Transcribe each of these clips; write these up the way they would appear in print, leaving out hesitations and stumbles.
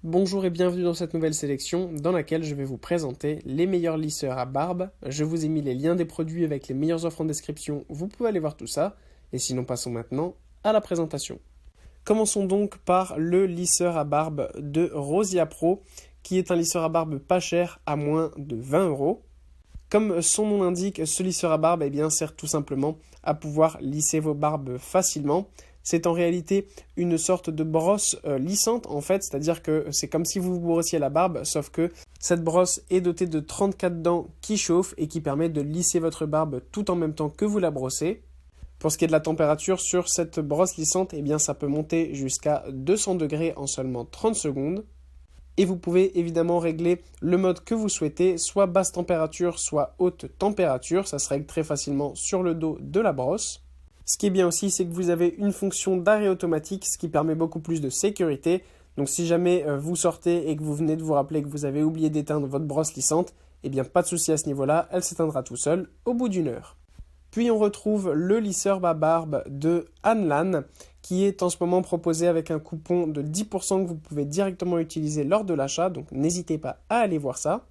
Bonjour et bienvenue dans cette nouvelle sélection dans laquelle je vais vous présenter les meilleurs lisseurs à barbe. Je vous ai mis les liens des produits avec les meilleures offres en description, vous pouvez aller voir tout ça. Et sinon passons maintenant à la présentation. Commençons donc par le lisseur à barbe de Rosia Pro, qui est un lisseur à barbe pas cher à moins de 20 €. Comme son nom l'indique, ce lisseur à barbe sert tout simplement à pouvoir lisser vos barbes facilement. C'est en réalité une sorte de brosse lissante en fait, c'est-à-dire que c'est comme si vous vous brossiez la barbe, sauf que cette brosse est dotée de 34 dents qui chauffent et qui permettent de lisser votre barbe tout en même temps que vous la brossez. Pour ce qui est de la température sur cette brosse lissante, ça peut monter jusqu'à 200 degrés en seulement 30 secondes. Et vous pouvez évidemment régler le mode que vous souhaitez, soit basse température, soit haute température. Ça se règle très facilement sur le dos de la brosse. Ce qui est bien aussi, c'est que vous avez une fonction d'arrêt automatique, ce qui permet beaucoup plus de sécurité. Donc si jamais vous sortez et que vous venez de vous rappeler que vous avez oublié d'éteindre votre brosse lissante, pas de souci à ce niveau-là, elle s'éteindra tout seul au bout d'une heure. Puis on retrouve le lisseur à barbe de Anlan, qui est en ce moment proposé avec un coupon de 10% que vous pouvez directement utiliser lors de l'achat, donc n'hésitez pas à aller voir ça.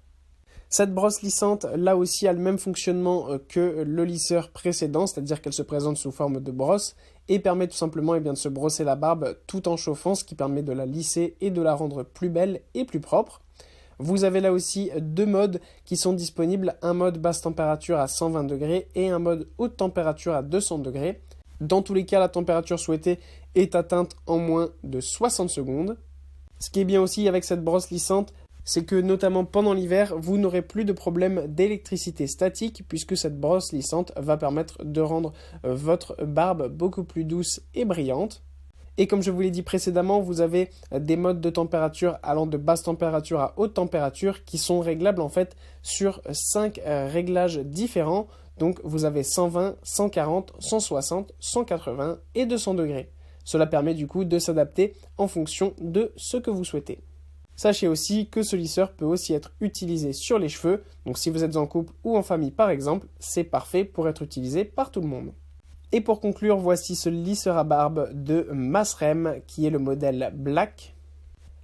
Cette brosse lissante, là aussi, a le même fonctionnement que le lisseur précédent, c'est-à-dire qu'elle se présente sous forme de brosse et permet tout simplement de se brosser la barbe tout en chauffant, ce qui permet de la lisser et de la rendre plus belle et plus propre. Vous avez là aussi deux modes qui sont disponibles, un mode basse température à 120 degrés et un mode haute température à 200 degrés. Dans tous les cas, la température souhaitée est atteinte en moins de 60 secondes. Ce qui est bien aussi avec cette brosse lissante, c'est que notamment pendant l'hiver, vous n'aurez plus de problème d'électricité statique puisque cette brosse lissante va permettre de rendre votre barbe beaucoup plus douce et brillante. Et comme je vous l'ai dit précédemment, vous avez des modes de température allant de basse température à haute température qui sont réglables en fait sur 5 réglages différents. Donc vous avez 120, 140, 160, 180 et 200 degrés. Cela permet du coup de s'adapter en fonction de ce que vous souhaitez. Sachez aussi que ce lisseur peut aussi être utilisé sur les cheveux. Donc si vous êtes en couple ou en famille par exemple, c'est parfait pour être utilisé par tout le monde. Et pour conclure, voici ce lisseur à barbe de Masrem qui est le modèle Black.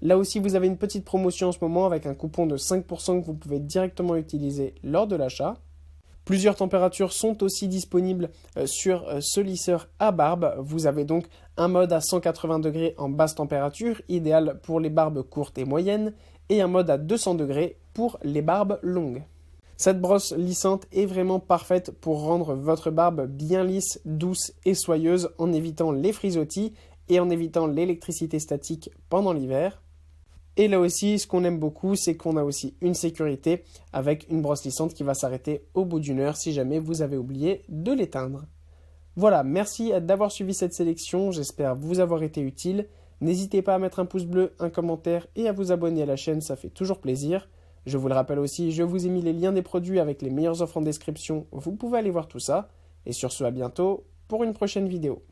Là aussi, vous avez une petite promotion en ce moment avec un coupon de 5% que vous pouvez directement utiliser lors de l'achat. Plusieurs températures sont aussi disponibles sur ce lisseur à barbe. Vous avez donc un mode à 180 degrés en basse température, idéal pour les barbes courtes et moyennes, et un mode à 200 degrés pour les barbes longues. Cette brosse lissante est vraiment parfaite pour rendre votre barbe bien lisse, douce et soyeuse en évitant les frisottis et en évitant l'électricité statique pendant l'hiver. Et là aussi, ce qu'on aime beaucoup, c'est qu'on a aussi une sécurité avec une brosse lissante qui va s'arrêter au bout d'une heure si jamais vous avez oublié de l'éteindre. Voilà, merci d'avoir suivi cette sélection, j'espère vous avoir été utile. N'hésitez pas à mettre un pouce bleu, un commentaire et à vous abonner à la chaîne, ça fait toujours plaisir. Je vous le rappelle aussi, je vous ai mis les liens des produits avec les meilleures offres en description, vous pouvez aller voir tout ça. Et sur ce, à bientôt pour une prochaine vidéo.